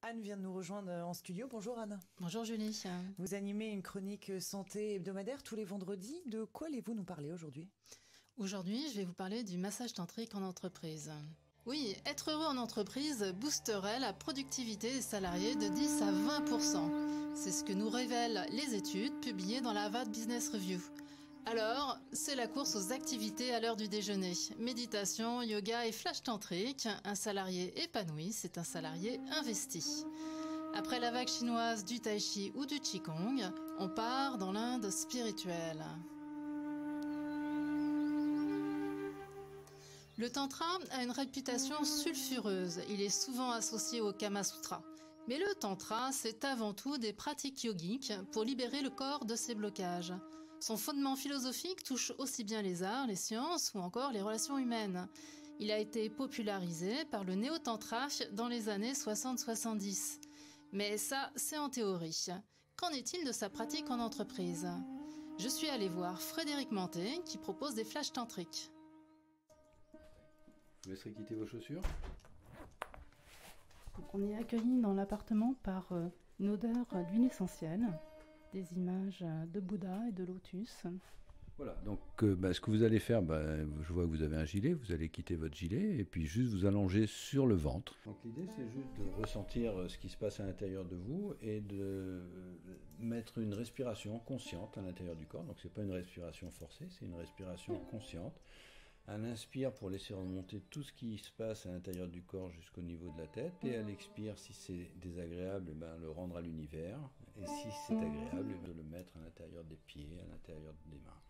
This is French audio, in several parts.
Anne vient de nous rejoindre en studio. Bonjour Anne. Bonjour Julie. Vous animez une chronique santé hebdomadaire tous les vendredis. De quoi allez-vous nous parler aujourd'hui? Aujourd'hui, je vais vous parler du massage tantrique en entreprise. Oui, être heureux en entreprise boosterait la productivité des salariés de 10 à 20%. C'est ce que nous révèlent les études publiées dans la Harvard Business Review. Alors, c'est la course aux activités à l'heure du déjeuner. Méditation, yoga et flash tantrique. Un salarié épanoui, c'est un salarié investi. Après la vague chinoise du tai chi ou du qigong, on part dans l'Inde spirituelle. Le tantra a une réputation sulfureuse. Il est souvent associé au Kama Sutra. Mais le tantra, c'est avant tout des pratiques yogiques pour libérer le corps de ses blocages. Son fondement philosophique touche aussi bien les arts, les sciences ou encore les relations humaines. Il a été popularisé par le néo-tantra dans les années 60-70. Mais ça, c'est en théorie. Qu'en est-il de sa pratique en entreprise? Je suis allée voir Frédéric Manté qui propose des flashs tantriques. Je vous laisserai quitter vos chaussures. Donc on est accueilli dans l'appartement par une odeur d'huile essentielle, des images de Bouddha et de lotus. Voilà, donc ce que vous allez faire, je vois que vous avez un gilet, vous allez quitter votre gilet et puis juste vous allonger sur le ventre. Donc l'idée c'est juste de ressentir ce qui se passe à l'intérieur de vous et de mettre une respiration consciente à l'intérieur du corps. Donc c'est pas une respiration forcée, c'est une respiration consciente. À l'inspire pour laisser remonter tout ce qui se passe à l'intérieur du corps jusqu'au niveau de la tête. Et à l'expire, si c'est désagréable, le rendre à l'univers. Et si c'est agréable, de le mettre à l'intérieur des pieds, à l'intérieur des mains.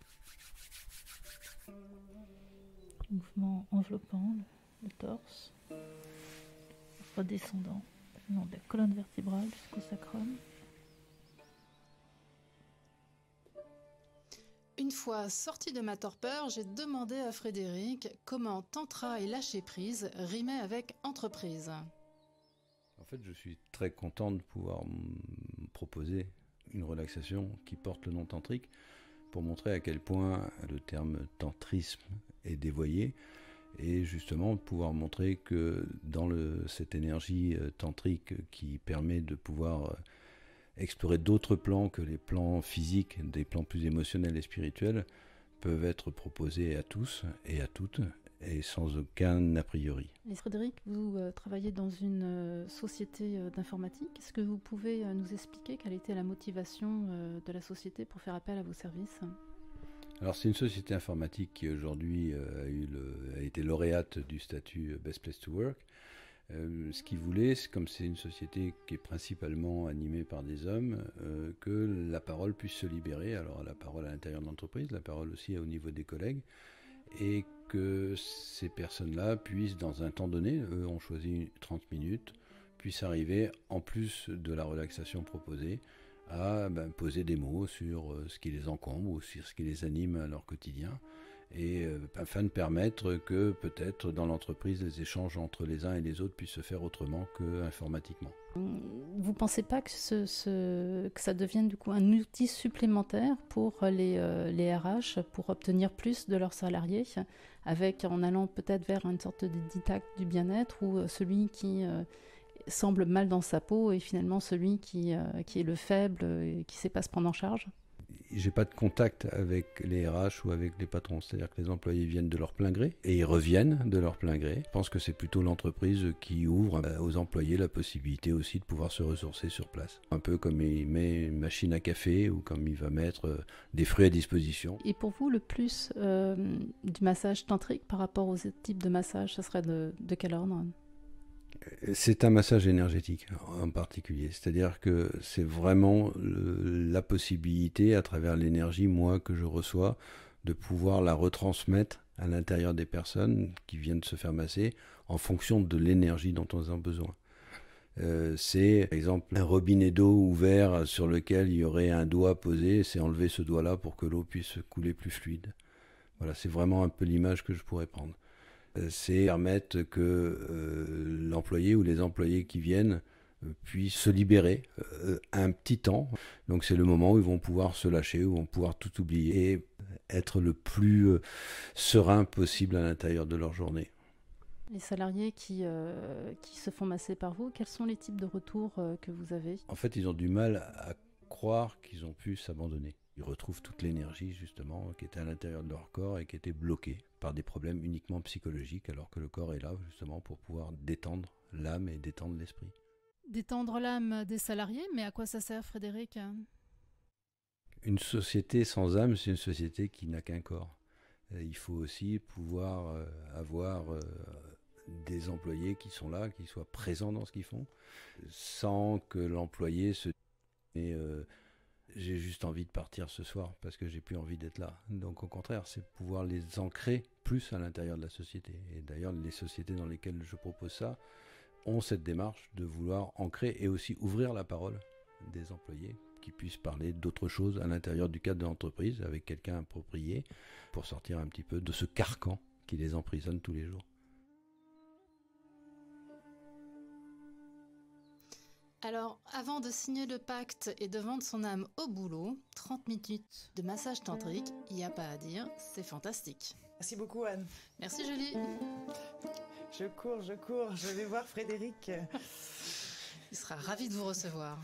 Mouvement enveloppant le torse, redescendant le long de la colonne vertébrale jusqu'au sacrum. Une fois sortie de ma torpeur, j'ai demandé à Frédéric comment tantra et lâcher prise rimaient avec entreprise. En fait, je suis très content de pouvoir proposer une relaxation qui porte le nom tantrique pour montrer à quel point le terme tantrisme est dévoyé et justement pouvoir montrer que dans cette énergie tantrique qui permet de pouvoir explorer d'autres plans que les plans physiques, des plans plus émotionnels et spirituels, peuvent être proposés à tous et à toutes, et sans aucun a priori. Et Frédéric, vous travaillez dans une société d'informatique. Est-ce que vous pouvez nous expliquer quelle était la motivation de la société pour faire appel à vos services? Alors c'est une société informatique qui aujourd'hui a été lauréate du statut Best Place to Work. Ce qu'ils voulaient, comme c'est une société qui est principalement animée par des hommes, que la parole puisse se libérer, alors la parole à l'intérieur de l'entreprise, la parole aussi au niveau des collègues, et que ces personnes-là puissent, dans un temps donné, eux ont choisi 30 minutes, puissent arriver, en plus de la relaxation proposée, à poser des mots sur ce qui les encombre ou sur ce qui les anime à leur quotidien, et afin de permettre que peut-être dans l'entreprise les échanges entre les uns et les autres puissent se faire autrement qu'informatiquement. Vous ne pensez pas que ça devienne du coup un outil supplémentaire pour les RH pour obtenir plus de leurs salariés, en allant peut-être vers une sorte de didacte du bien-être où celui qui semble mal dans sa peau est finalement celui qui est le faible et qui ne sait pas se prendre en charge? J'ai pas de contact avec les RH ou avec les patrons, c'est-à-dire que les employés viennent de leur plein gré et ils reviennent de leur plein gré. Je pense que c'est plutôt l'entreprise qui ouvre aux employés la possibilité aussi de pouvoir se ressourcer sur place. Un peu comme il met une machine à café ou comme il va mettre des fruits à disposition. Et pour vous, le plus du massage tantrique par rapport aux autres types de massages, ça serait de quel ordre? C'est un massage énergétique en particulier, c'est-à-dire que c'est vraiment la possibilité, à travers l'énergie, moi, que je reçois, de pouvoir la retransmettre à l'intérieur des personnes qui viennent se faire masser en fonction de l'énergie dont on a besoin. C'est par exemple un robinet d'eau ouvert sur lequel il y aurait un doigt posé, c'est enlever ce doigt-là pour que l'eau puisse couler plus fluide. Voilà, c'est vraiment un peu l'image que je pourrais prendre. C'est permettre que l'employé ou les employés qui viennent puissent se libérer un petit temps. Donc c'est le moment où ils vont pouvoir se lâcher, où ils vont pouvoir tout oublier et être le plus serein possible à l'intérieur de leur journée. Les salariés qui se font masser par vous, quels sont les types de retours que vous avez? En fait, ils ont du mal à croire qu'ils ont pu s'abandonner. Ils retrouvent toute l'énergie, justement, qui était à l'intérieur de leur corps et qui était bloquée par des problèmes uniquement psychologiques, alors que le corps est là, justement, pour pouvoir détendre l'âme et détendre l'esprit. Détendre l'âme des salariés, mais à quoi ça sert, Frédéric? Une société sans âme, c'est une société qui n'a qu'un corps. Il faut aussi pouvoir avoir des employés qui sont là, qui soient présents dans ce qu'ils font, sans que l'employé se dise j'ai juste envie de partir ce soir parce que j'ai plus envie d'être là. Donc au contraire, c'est pouvoir les ancrer plus à l'intérieur de la société. Et d'ailleurs, les sociétés dans lesquelles je propose ça ont cette démarche de vouloir ancrer et aussi ouvrir la parole des employés, qui puissent parler d'autres choses à l'intérieur du cadre de l'entreprise avec quelqu'un approprié pour sortir un petit peu de ce carcan qui les emprisonne tous les jours. Alors, avant de signer le pacte et de vendre son âme au boulot, 30 minutes de massage tantrique, il n'y a pas à dire, c'est fantastique. Merci beaucoup, Anne. Merci Julie. Je cours, je vais voir Frédéric. Il sera ravi de vous recevoir.